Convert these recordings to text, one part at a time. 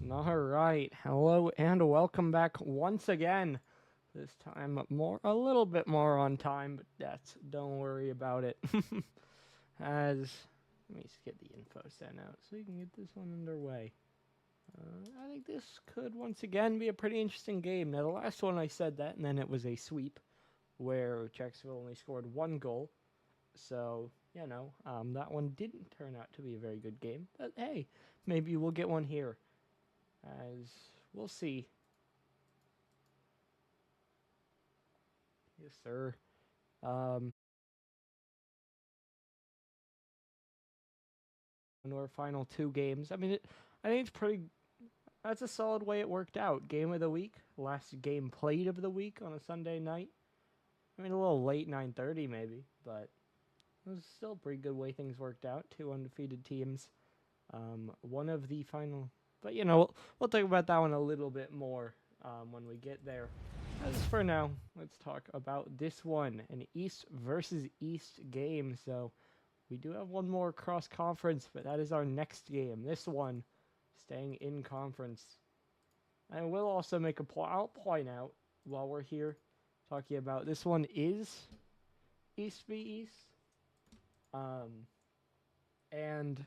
All right. Hello and welcome back once again. This time a little bit more on time, but don't worry about it. As let me just get the info sent out so you can get this one underway. I think this could once again be a pretty interesting game. Now, the last one I said that, and then it was a sweep where Jacksonville only scored one goal. So, that one didn't turn out to be a very good game. But hey, maybe we'll get one here. As we'll see. Yes, sir. Um, in our final two games. I think it's pretty. That's a solid way it worked out. Game of the week, last game played of the week on a Sunday night. A little late, 9:30 maybe, but it was still a pretty good way things worked out. Two undefeated teams. One of the final, but we'll talk about that one a little bit more when we get there. As for now, let's talk about this one, an East versus East game. So we do have one more cross conference, but that is our next game. This one, staying in conference. And we'll also make a point. I'll point out while we're here talking about this one is East v East. And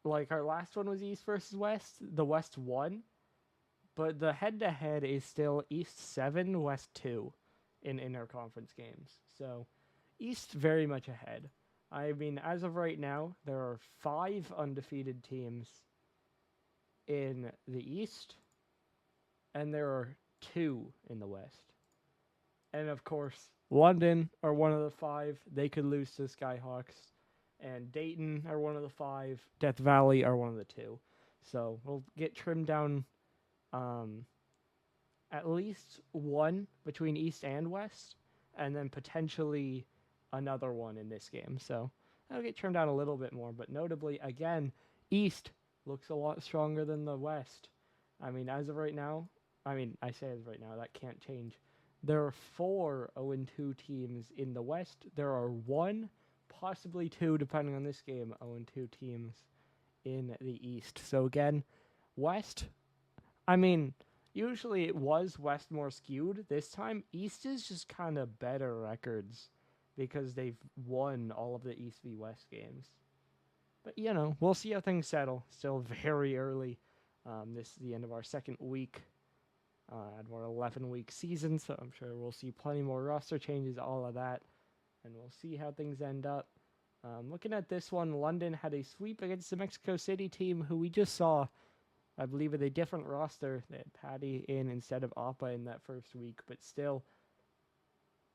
like our last one was East versus West, the West won, but the head-to-head is still East 7, West 2 in interconference games. So East very much ahead. As of right now, there are 5 undefeated teams in the East, and there are 2 in the West. And of course, London are one of the 5. They could lose to Skyhawks. And Dayton are one of the 5. Death Valley are one of the 2. So we'll get trimmed down at least one between East and West, and then potentially another one in this game. So that'll get trimmed down a little bit more. But notably, again, East looks a lot stronger than the West. As of right now, I say as of right now, that can't change. There are 4 0-2 teams in the West. There are 1, possibly 2, depending on this game, 0-2 teams in the East. So again, West, usually it was West more skewed. This time, East is just kind of better records because they've won all of the East v West games. But, we'll see how things settle. Still very early. This is the end of our second week. Out of our 11-week season, so I'm sure we'll see plenty more roster changes, all of that, and we'll see how things end up. Looking at this one, London had a sweep against the Mexico City team, who we just saw, I believe, with a different roster. They had Patty in instead of Appa in that first week, but still,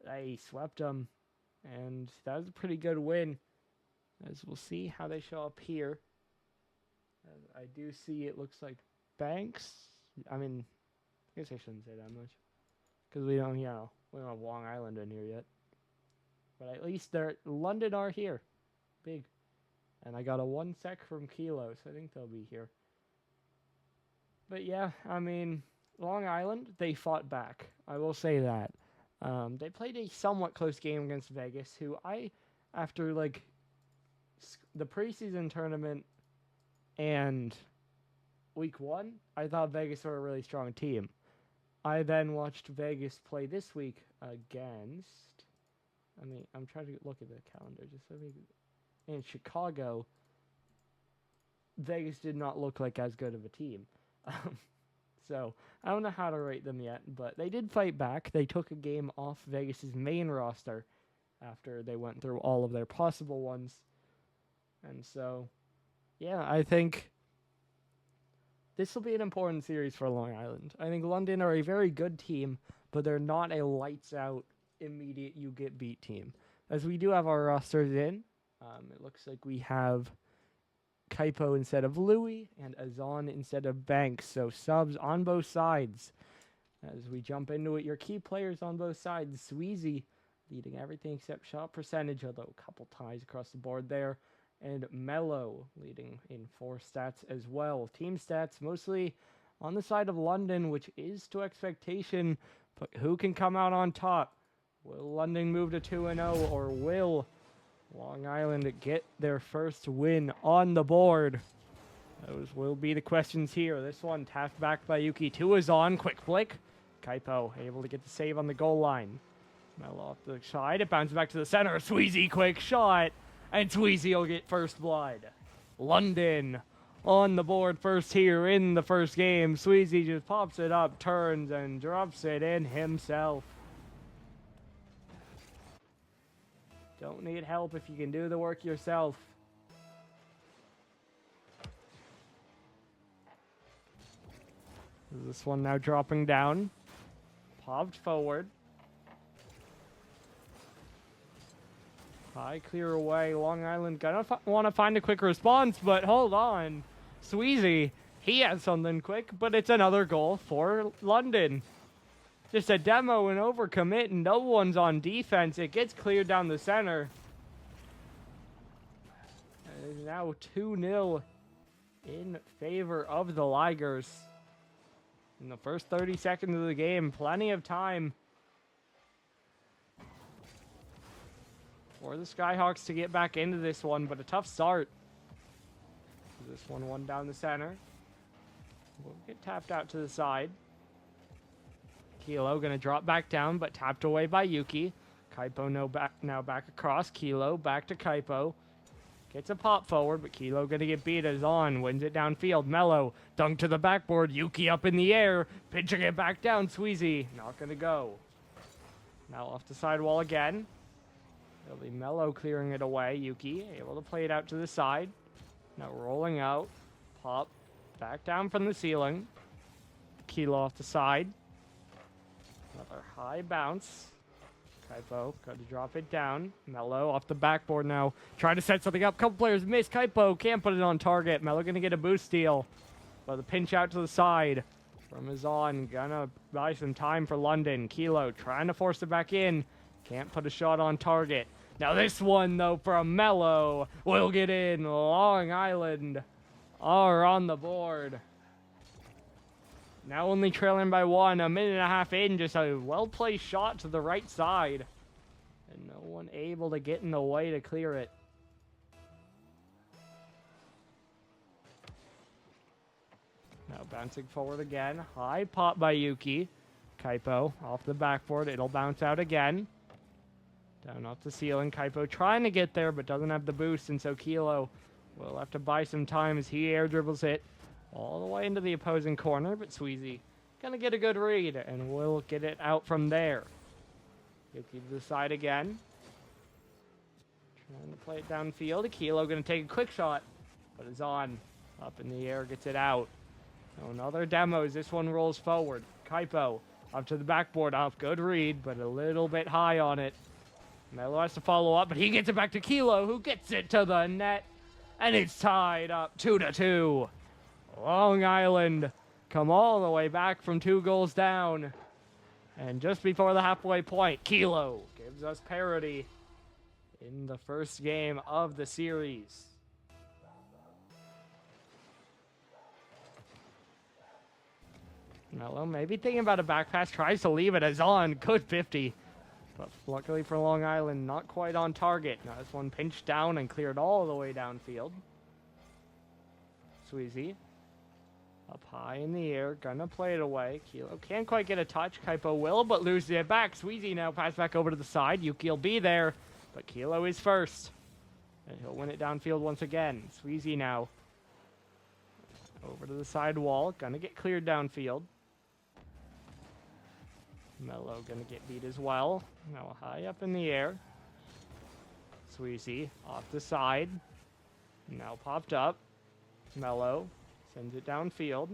they swept them, and that was a pretty good win, as we'll see how they show up here. I do see it looks like Banks, I guess I shouldn't say that much, because we don't have Long Island in here yet. But at least London are here, big, and I got a 1 sec from Kilo, so I think they'll be here. But yeah, Long Island, they fought back. I will say that. They played a somewhat close game against Vegas, who after the preseason tournament and week 1, I thought Vegas were a really strong team. I then watched Vegas play this week against. I'm trying to look at the calendar just so in Chicago. Vegas did not look like as good of a team. So I don't know how to rate them yet, but they did fight back. They took a game off Vegas's main roster after they went through all of their possible ones. And so, yeah, I think this will be an important series for Long Island. I think London are a very good team, but they're not a lights-out, immediate you-get-beat team. As we do have our rosters in, it looks like we have Kaipo instead of Louis and Azan instead of Banks. So subs on both sides. As we jump into it, your key players on both sides. Sweezy leading everything except shot percentage, although a couple ties across the board there. And Mello leading in 4 stats as well. Team stats mostly on the side of London, which is to expectation, but who can come out on top? Will London move to 2-0, or will Long Island get their first win on the board? Those will be the questions here. This one tapped back by Yuki. Two is on. Quick flick. Kaipo able to get the save on the goal line. Mello off the side. It bounces back to the center. Sweezy quick shot. And Sweezy will get first blood. London on the board first here in the first game. Sweezy just pops it up, turns, and drops it in himself. Don't need help if you can do the work yourself. This one now dropping down. Popped forward. High clear away. Long Island gonna want to find a quick response, but hold on. Sweezy, he has something quick, but it's another goal for London. Just a demo and overcommit, and no one's on defense. It gets cleared down the center. It is now 2-0 in favor of the Ligers. In the first 30 seconds of the game, plenty of time for the Skyhawks to get back into this one, but a tough start. This one down the center. Will get tapped out to the side. Kilo gonna drop back down, but tapped away by Yuki. Kaipo now back across. Kilo back to Kaipo. Gets a pop forward, but Kilo gonna get beat as on. Wins it downfield. Mello dunk to the backboard. Yuki up in the air. Pitching it back down. Sweezy not gonna go. Now off the sidewall again. It'll be Mello clearing it away. Yuki able to play it out to the side. Now rolling out. Pop back down from the ceiling. Kilo off the side. Another high bounce. Kaipo got to drop it down. Mello off the backboard now. Trying to set something up. Couple players miss. Kaipo can't put it on target. Mello going to get a boost steal. But the pinch out to the side from his on. Gonna buy some time for London. Kilo trying to force it back in. Can't put a shot on target. Now this one, though, from Mello will get in. Long Island are on the board. Now only trailing by one, a minute and a half in, just a well-placed shot to the right side. And no one able to get in the way to clear it. Now bouncing forward again. High pop by Yuki. Kaipo off the backboard. It'll bounce out again. Down off the ceiling. Kaipo trying to get there, but doesn't have the boost, and so Kilo will have to buy some time as he air dribbles it all the way into the opposing corner, but Sweezy gonna get a good read, and will get it out from there. Yuki to the side again. Trying to play it downfield. Kilo gonna take a quick shot, but is on. Up in the air, gets it out. Now another demo as this one rolls forward. Kaipo up to the backboard, up. Good read, but a little bit high on it. Mello has to follow up, but he gets it back to Kilo, who gets it to the net. And it's tied up 2-2. Long Island come all the way back from 2 goals down. And just before the halfway point, Kilo gives us parity in the first game of the series. Mello maybe thinking about a back pass, tries to leave it as on. Good 50. But luckily for Long Island, not quite on target. Now this one pinched down and cleared all the way downfield. Sweezy up high in the air, gonna play it away. Kilo can't quite get a touch. Kaipo will, but loses it back. Sweezy now pass back over to the side. Yuki will be there, but Kilo is first. And he'll win it downfield once again. Sweezy now over to the side wall, gonna get cleared downfield. Mello gonna get beat as well. Now high up in the air. Sweezy off the side. Now popped up. Mello sends it downfield.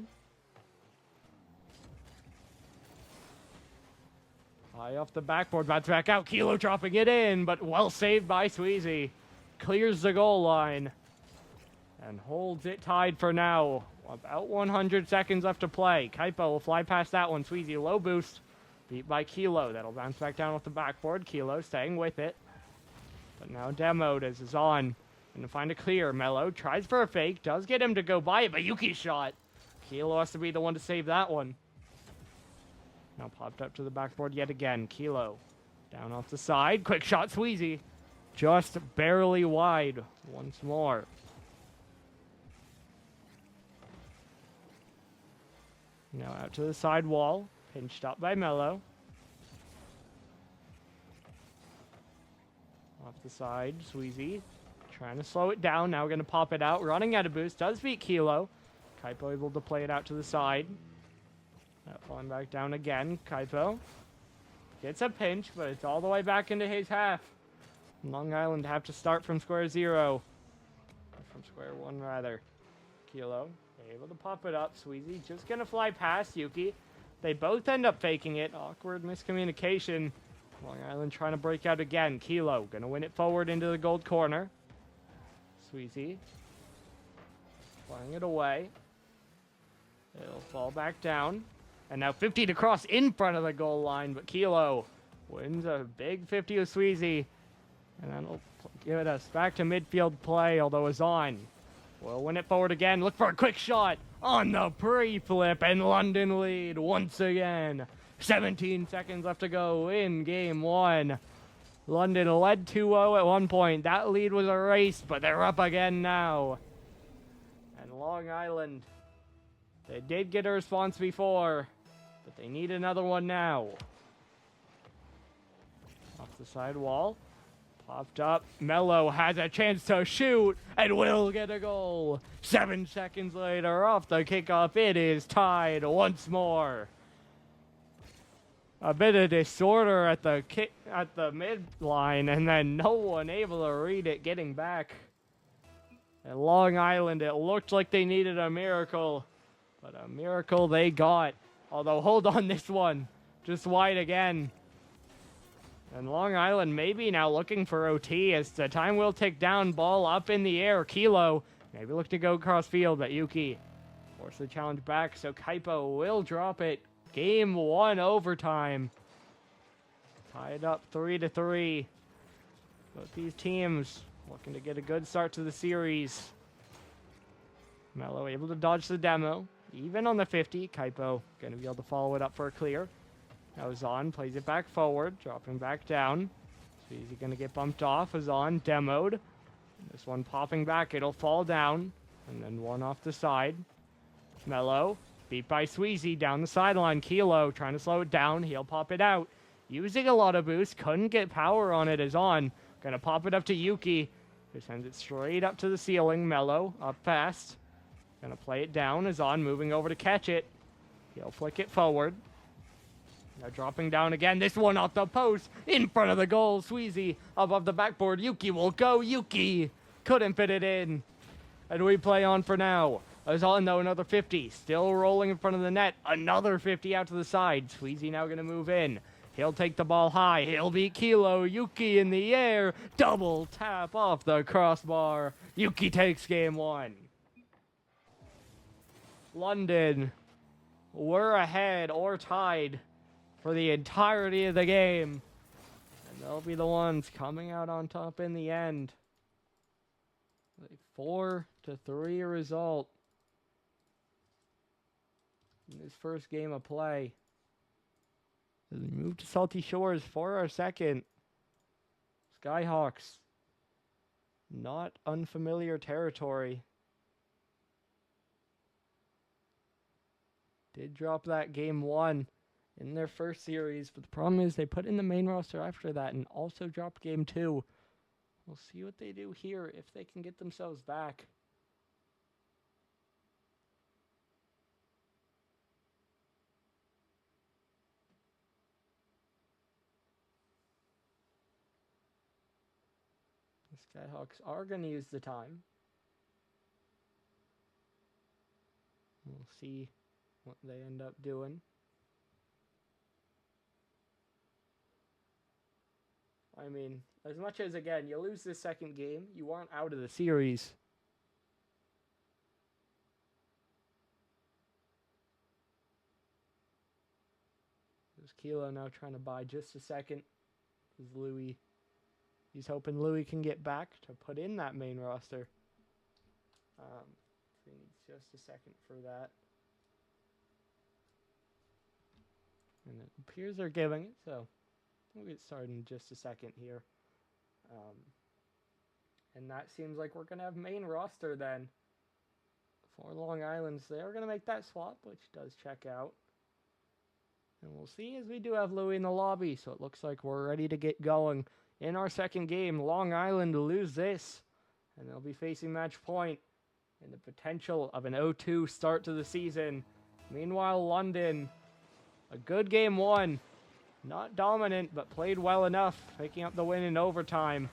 High off the backboard, about to back out. Kilo dropping it in, but well saved by Sweezy. Clears the goal line and holds it tied for now. About 100 seconds left to play. Kaipo will fly past that one. Sweezy low boost. Beat by Kilo. That'll bounce back down off the backboard. Kilo staying with it. But now demoed as is on. Gonna find a clear. Mello tries for a fake. Does get him to go by it, but Yuki shot. Kilo has to be the one to save that one. Now popped up to the backboard yet again. Kilo down off the side. Quick shot, Sweezy. Just barely wide once more. Now out to the side wall. Pinched up by Mello. Off the side, Sweezy. Trying to slow it down. Now we're going to pop it out. Running out of boost. Does beat Kilo. Kaipo able to play it out to the side. Falling back down again. Kaipo gets a pinch, but it's all the way back into his half. Long Island have to start from square zero. From square one, rather. Kilo able to pop it up. Sweezy just going to fly past Yuki. They both end up faking it. Awkward miscommunication. Long Island trying to break out again. Kilo going to win it forward into the gold corner. Sweezy flying it away. It'll fall back down. And now 50 to cross in front of the goal line, but Kilo wins a big 50 with Sweezy. And that'll give us back to midfield play, although Azan will win it forward again. Look for a quick shot on the pre-flip, and London lead once again. 17 seconds left to go in game one. London led 2-0 at one point. That lead was erased, but they're up again now. And Long Island, they did get a response before, but they need another one now. Off the side wall. Popped up. Mello has a chance to shoot and will get a goal. 7 seconds later, off the kickoff, it is tied once more. A bit of disorder at the midline, and then no one able to read it getting back. At Long Island, it looked like they needed a miracle, but a miracle they got. Although, hold on, this one just wide again. And Long Island maybe now looking for OT as the time will tick down. Ball up in the air. Kilo maybe look to go cross field, but Yuki force the challenge back, so Kaipo will drop it. Game one overtime. Tied up 3-3. Both these teams looking to get a good start to the series. Mello able to dodge the demo. Even on the 50, Kaipo going to be able to follow it up for a clear. Now Azan plays it back forward, dropping back down. So he's going to get bumped off. Azan demoed. This one popping back, it'll fall down. And then one off the side. Mello beat by Sweezy down the sideline. Kilo trying to slow it down. He'll pop it out. Using a lot of boost. Couldn't get power on it. Azan going to pop it up to Yuki, who sends it straight up to the ceiling. Mello up fast. Going to play it down. Azan moving over to catch it. He'll flick it forward. Now dropping down again. This one off the post. In front of the goal. Sweezy above the backboard. Yuki will go. Yuki couldn't fit it in. And we play on for now. Azan though, another 50. Still rolling in front of the net. Another 50 out to the side. Sweezy now going to move in. He'll take the ball high. He'll beat Kilo. Yuki in the air. Double tap off the crossbar. Yuki takes game one. London were ahead or tied for the entirety of the game. And they'll be the ones coming out on top in the end. A 4-3 result in this first game of play. As we move to Salty Shores for our second. Skyhawks. Not unfamiliar territory. Did drop that game one in their first series, but the problem is they put in the main roster after that and also dropped game two. We'll see what they do here, if they can get themselves back. The Skyhawks are going to use the time. We'll see what they end up doing. I mean, as much as, again, you lose this second game, you aren't out of the series. There's Kilo now trying to buy just a second. Because Louis, he's hoping Louis can get back to put in that main roster. He needs just a second for that. And it appears they're giving it, so we'll get started in just a second here. And that seems like we're going to have main roster then For Long Island's, they're going to make that swap, which does check out. And we'll see, as we do have Louis in the lobby, so it looks like we're ready to get going. In our second game, Long Island lose this, and they'll be facing match point and the potential of an 0-2 start to the season. Meanwhile, London, a good game one. Not dominant, but played well enough, picking up the win in overtime.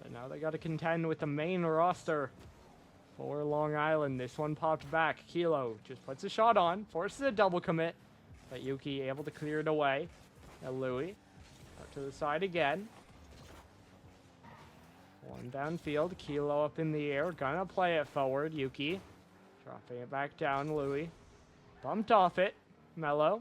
But now they got to contend with the main roster for Long Island. This one popped back. Kilo just puts a shot on, forces a double commit, but Yuki able to clear it away. Now Louis out to the side again. One downfield, Kilo up in the air, gonna play it forward. Yuki dropping it back down. Louis bumped off it. Mello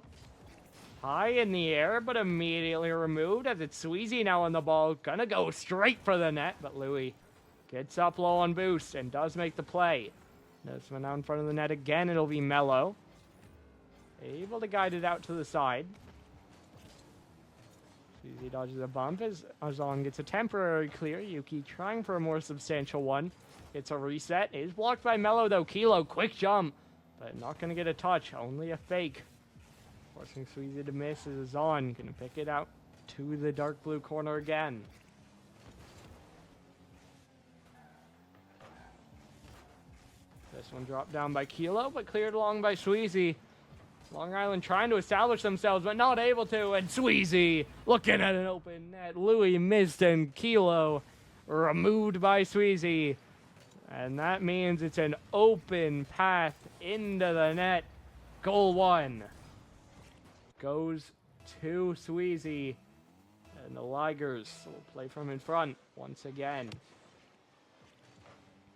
high in the air, but immediately removed as it's Sweezy now on the ball. Gonna go straight for the net, but Louis gets up low on boost and does make the play. This one out in front of the net again. It'll be Mello. Able to guide it out to the side. Sweezy dodges a bump as Azan gets a temporary clear. Yuki trying for a more substantial one. It's a reset. It is blocked by Mello though. Kilo, quick jump, but not going to get a touch. Only a fake. Forcing Sweezy to miss as Azan going to pick it out to the dark blue corner again. This one dropped down by Kilo, but cleared along by Sweezy. Long Island trying to establish themselves, but not able to. And Sweezy looking at an open net. Louis missed, and Kilo removed by Sweezy. And that means it's an open path into the net. Goal one goes to Sweezy. And the Ligers will play from in front once again.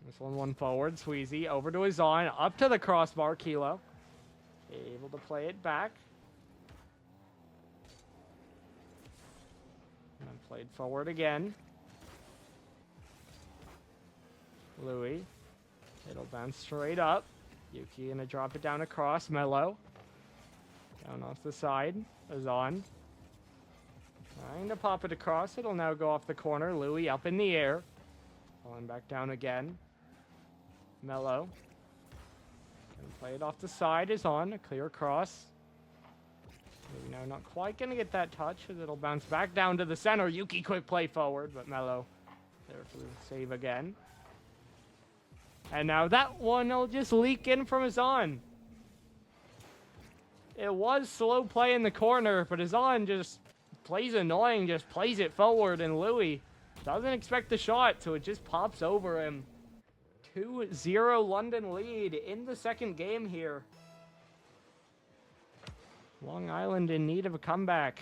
This one forward. Sweezy over to Azan. Up to the crossbar. Kilo able to play it back. And then played forward again. Louis. It'll bounce straight up. Yuki gonna drop it down across. Mello. Down off the side. Azan. Trying to pop it across. It'll now go off the corner. Louis up in the air. Falling back down again. Mello. Play it off the side is on. A clear cross. Maybe now not quite going to get that touch as it'll bounce back down to the center. Yuki quick play forward, but Mello there for the save again. And now that one will just leak in from Azan. It was slow play in the corner, but Azan just plays annoying, just plays it forward, and Louis doesn't expect the shot, so it just pops over him. 2-0 London lead in the second game here. Long Island in need of a comeback.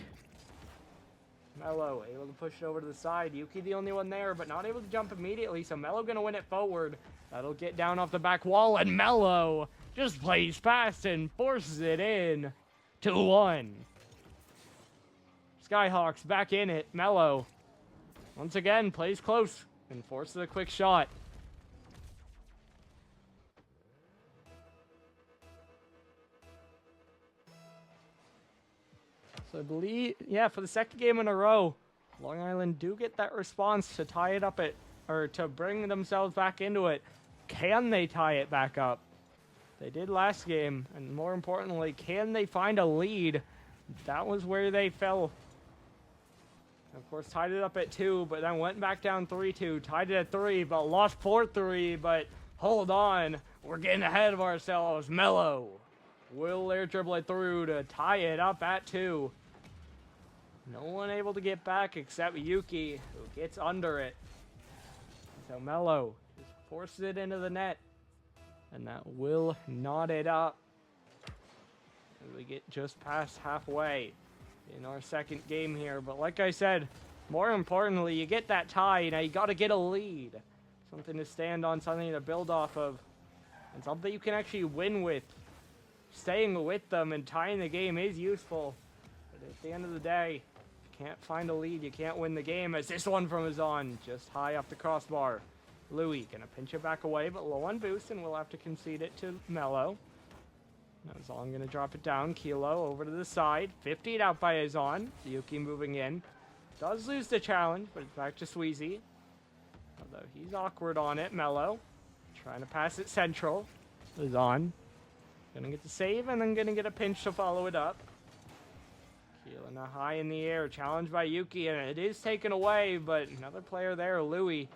Mello able to push it over to the side. Yuki the only one there, but not able to jump immediately, so Mello gonna win it forward. That'll get down off the back wall, and Mello just plays fast and forces it in. 2-1. Skyhawks back in it. Mello once again plays close and forces a quick shot. So I believe, yeah, for the second game in a row, Long Island do get that response to tie it up or to bring themselves back into it. Can they tie it back up? They did last game, and more importantly, can they find a lead? That was where they fell. Of course, tied it up at 2, but then went back down 3-2, tied it at 3, but lost 4-3, but hold on, we're getting ahead of ourselves. Mello will air dribble it through to tie it up at 2. No one able to get back except Yuki, who gets under it. So Mello just forces it into the net, and that will knot it up as we get just past halfway in our second game here. But like I said, more importantly, you get that tie. Now you got to get a lead, something to stand on, something to build off of, and something you can actually win with. Staying with them and tying the game is useful, but at the end of the day, if you can't find a lead, you can't win the game. As this one from Azan, just high off the crossbar. Louis gonna pinch it back away, but low on boost, and we'll have to concede it to Mello. Now Azan gonna drop it down. Kilo over to the side. 50 out by Azan. Yuki moving in. Does lose the challenge, but it's back to Sweezy. Although he's awkward on it. Mello trying to pass it central. Is on. Gonna get the save and then gonna get a pinch to follow it up. Keelan high in the air, challenged by Yuki, and it is taken away, but another player there, Louis.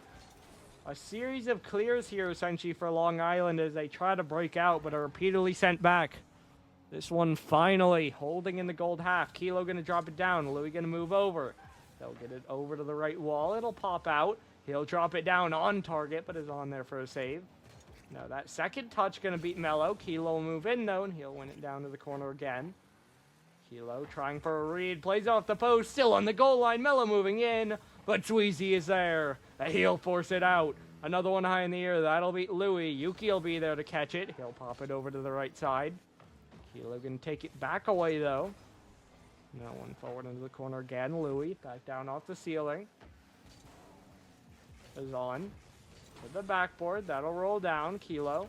A series of clears here, essentially, for Long Island as they try to break out, but are repeatedly sent back. This one finally holding in the gold half. Kilo gonna drop it down. Louis gonna move over. They'll get it over to the right wall. It'll pop out. He'll drop it down on target, but is on there for a save. Now that second touch gonna beat Mello. Kilo will move in though, and he'll win it down to the corner again. Kilo trying for a read, plays off the post, still on the goal line. Mello moving in, but Sweezy is there. He'll force it out. Another one high in the air. That'll beat Louis. Yuki will be there to catch it. He'll pop it over to the right side. Kilo gonna take it back away though. Now one forward into the corner again. Louis back down off the ceiling. Is on. To the backboard. That'll roll down. Kilo.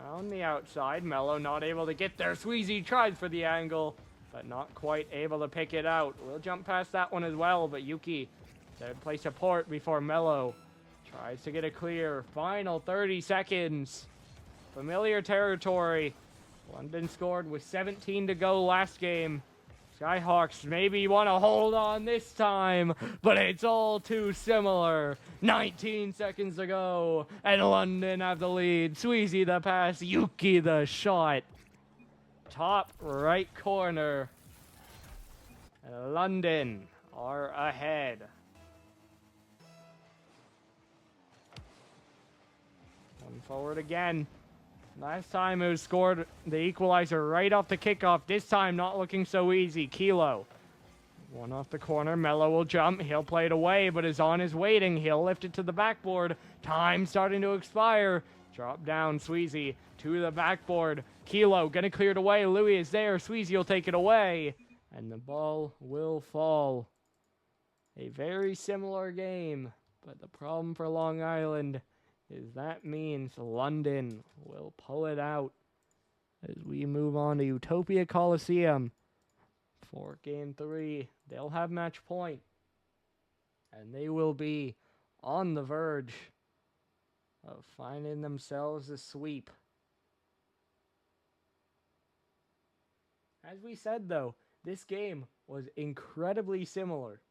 Around the outside. Mello not able to get there. Sweezy tries for the angle, but not quite able to pick it out. We'll jump past that one as well, but Yuki there to play support before Mello tries to get a clear. Final 30 seconds. Familiar territory. London scored with 17 to go last game. Skyhawks maybe want to hold on this time, but it's all too similar. 19 seconds to go, and London have the lead. Sweezy the pass, Yuki the shot. Top right corner. London are ahead. One forward again. Last time it was scored the equalizer right off the kickoff. This time not looking so easy. Kilo. One off the corner. Mello will jump. He'll play it away, but is on his waiting. He'll lift it to the backboard. Time starting to expire. Drop down. Sweezy to the backboard. Kilo gonna clear it away. Louis is there. Sweezy will take it away. And the ball will fall. A very similar game. But the problem for Long Island is that means London will pull it out as we move on to Utopia Coliseum for Game 3. They'll have match point, and they will be on the verge of finding themselves a sweep. As we said, though, this game was incredibly similar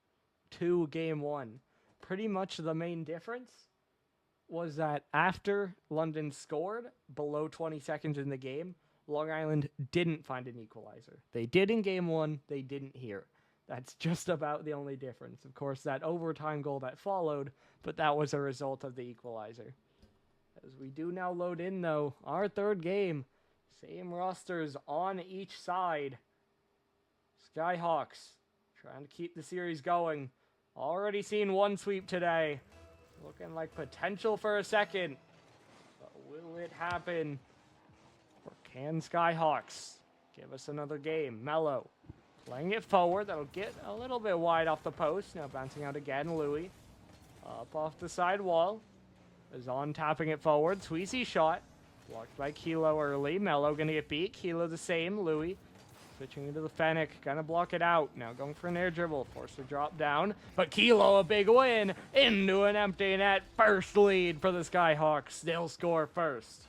to Game 1. Pretty much the main difference was that after London scored below 20 seconds in the game, Long Island didn't find an equalizer. They did in Game 1, they didn't here. That's just about the only difference. Of course, that overtime goal that followed, but that was a result of the equalizer. As we do now load in, though, our third game. Same rosters on each side. Skyhawks trying to keep the series going. Already seen one sweep today. Looking like potential for a second. But will it happen? Or can Skyhawks give us another game? Mello playing it forward. That'll get a little bit wide off the post. Now bouncing out again. Louis up off the side wall. Is on tapping it forward. Sweezy shot. Blocked by Kilo early. Mello gonna get beat. Kilo the same. Louis switching into the Fennec, gonna block it out. Now going for an air dribble, forced to drop down. But Kilo, a big win into an empty net. First lead for the Skyhawks. They'll score first.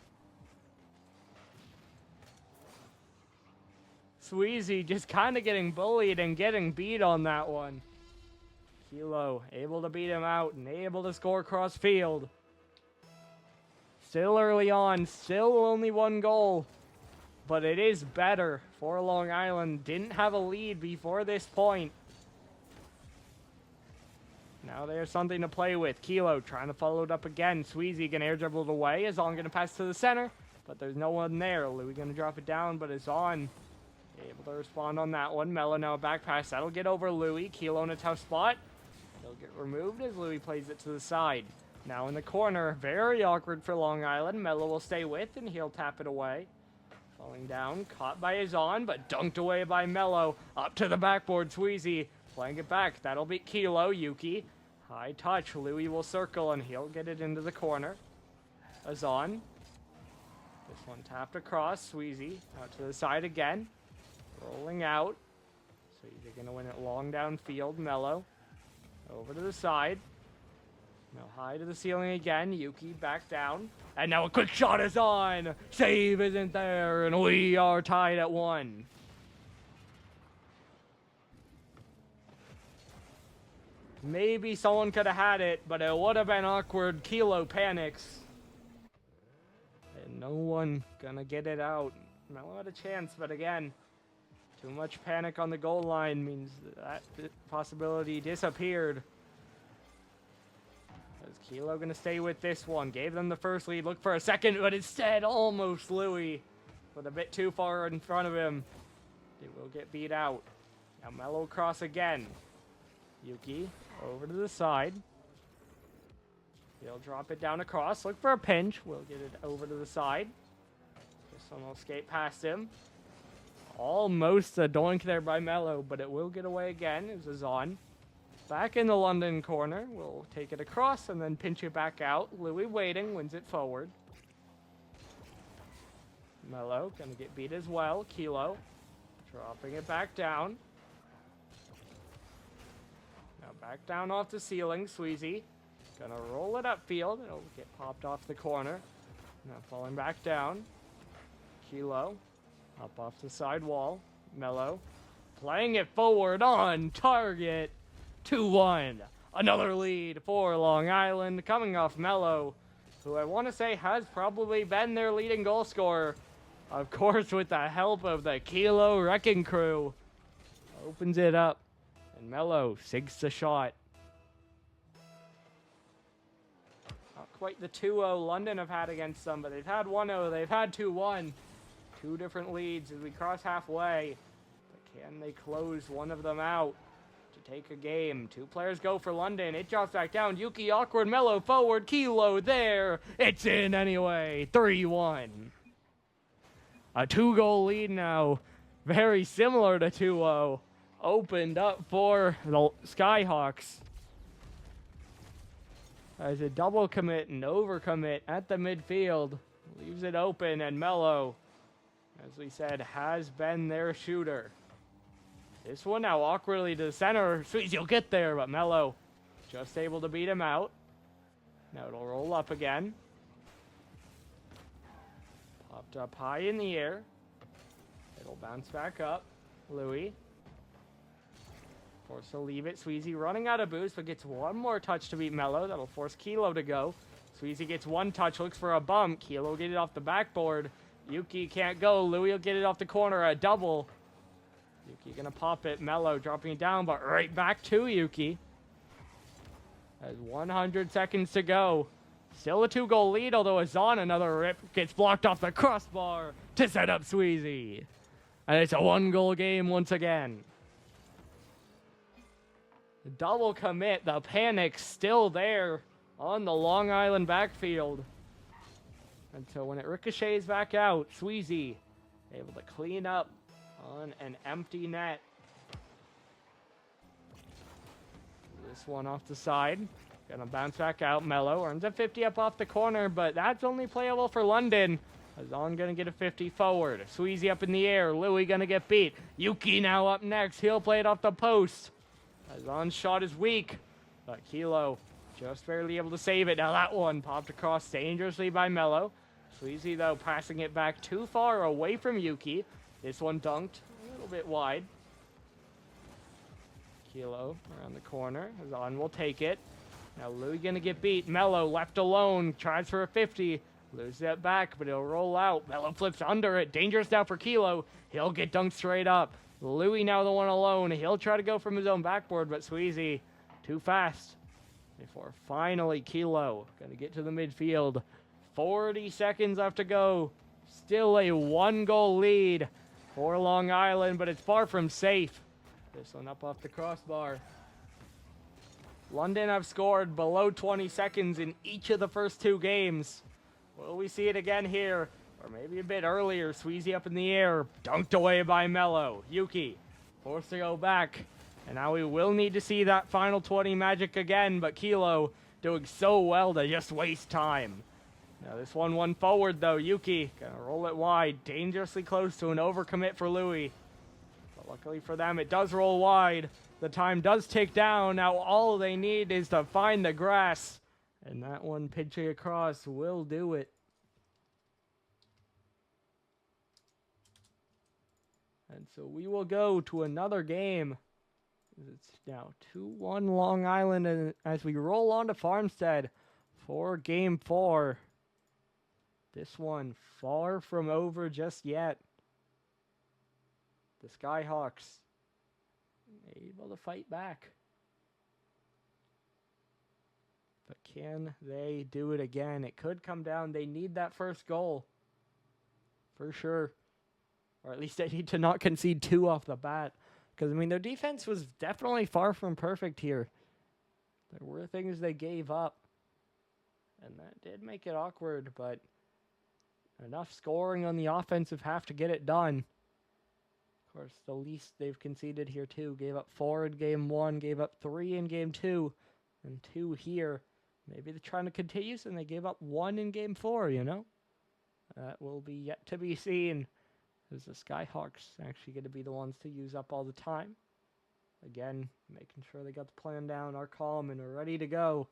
Sweezy just kind of getting bullied and getting beat on that one. Kilo able to beat him out and able to score cross field. Still early on, still only one goal. But it is better for Long Island. Didn't have a lead before this point. Now there's something to play with. Kilo trying to follow it up again. Sweezy gonna air dribble it away. Azon gonna pass to the center, but there's no one there. Louis gonna drop it down, but Azon able to respond on that one. Mello now a back pass. That'll get over Louis. Kilo in a tough spot. He'll get removed as Louis plays it to the side. Now in the corner, very awkward for Long Island. Mello will stay with, and he'll tap it away. Falling down, caught by Azon, but dunked away by Mello. Up to the backboard, Sweezy playing it back. That'll beat Kilo. Yuki, high touch. Louis will circle, and he'll get it into the corner. Azon. This one tapped across. Sweezy out to the side again. Rolling out. Sweezy going to win it long downfield. Mello over to the side. Now high to the ceiling again. Yuki back down. And now a quick shot is on. Save isn't there, and we are tied at 1. Maybe someone could have had it, but it would have been awkward. Kilo panics. And no one gonna get it out. Mello had a chance, but again, too much panic on the goal line means that possibility disappeared. Is Kilo gonna stay with this one? Gave them the first lead, look for a second, but instead almost Louis. But a bit too far in front of him. They will get beat out. Now Mello cross again. Yuki over to the side. He'll drop it down across. Look for a pinch. We'll get it over to the side. This one will skate past him. Almost a doink there by Mello, but it will get away again. It was on. Back in the London corner. We'll take it across and then pinch it back out. Louis waiting, wins it forward. Mello gonna get beat as well. Kilo dropping it back down. Now back down off the ceiling. Sweezy gonna roll it upfield. It'll get popped off the corner. Now falling back down. Kilo up off the side wall. Mello playing it forward on target. 2-1. Another lead for Long Island coming off Mello, who I want to say has probably been their leading goal scorer. Of course, with the help of the Kilo Wrecking Crew. Opens it up. And Mello sinks the shot. Not quite the 2-0 London have had against them, but they've had 1-0. They've had 2-1. Two different leads as we cross halfway. But can they close one of them out to take a game? Two players go for London. It drops back down. Yuki awkward. Mello forward. Kilo there. It's in anyway. 3-1. A 2-goal lead now. Very similar to 2-0. Opened up for the Skyhawks. As a double commit and overcommit at the midfield. Leaves it open, and Mello, as we said, has been their shooter. This one now awkwardly to the center. Sweezy will get there, but Mello just able to beat him out. Now it'll roll up again. Popped up high in the air. It'll bounce back up. Louis. Forced to leave it. Sweezy running out of boost, but gets one more touch to beat Mello. That'll force Kilo to go. Sweezy gets one touch, looks for a bump. Kilo will get it off the backboard. Yuki can't go. Louis will get it off the corner. A double. Yuki gonna pop it. Mello dropping it down, but right back to Yuki. Has 100 seconds to go. Still a 2-goal lead, although Azan, another rip, gets blocked off the crossbar to set up Sweezy. And it's a 1-goal game once again. Double commit. The panic's still there on the Long Island backfield. Until when it ricochets back out, Sweezy able to clean up on an empty net. This one off the side. Gonna bounce back out. Mello earns a 50 up off the corner, but that's only playable for London. Azan gonna get a 50 forward. Sweezy up in the air. Louis gonna get beat. Yuki now up next. He'll play it off the post. Azan's shot is weak, but Kilo just barely able to save it. Now that one popped across dangerously by Mello. Sweezy, though, passing it back too far away from Yuki. This one dunked a little bit wide. Kilo around the corner. Azan will take it. Now Louis gonna get beat. Mello left alone. Tries for a 50. Loses it back, but he'll roll out. Mello flips under it. Dangerous now for Kilo. He'll get dunked straight up. Louis now the one alone. He'll try to go from his own backboard, but Sweezy too fast. Before finally Kilo gonna get to the midfield. 40 seconds left to go. Still a 1-goal lead for Long Island, but it's far from safe. This one up off the crossbar. London have scored below 20 seconds in each of the first 2 games. Will we see it again here? Or maybe a bit earlier. Sweezy up in the air. Dunked away by Mello. Yuki forced to go back. And now we will need to see that final 20 magic again. But Kilo doing so well to just waste time. Now this one forward though. Yuki gonna roll it wide. Dangerously close to an overcommit for Louis. But luckily for them, it does roll wide. The time does tick down. Now all they need is to find the grass. And that one pitching across will do it. And so we will go to another game. It's now 2-1 Long Island, and as we roll on to Farmstead for Game 4. This one far from over just yet. The Skyhawks able to fight back. But can they do it again? It could come down. They need that first goal. For sure. Or at least they need to not concede 2 off the bat. Because, I mean, their defense was definitely far from perfect here. There were things they gave up. And that did make it awkward, but enough scoring on the offensive half to get it done. Of course, the least they've conceded here, too. Gave up 4 in Game 1, gave up 3 in Game 2, and 2 here. Maybe they're trying to continue, and they gave up 1 in Game 4, you know? That will be yet to be seen. Is the Skyhawks actually going to be the ones to use up all the time? Again, making sure they got the plan down, are calm, and are ready to go.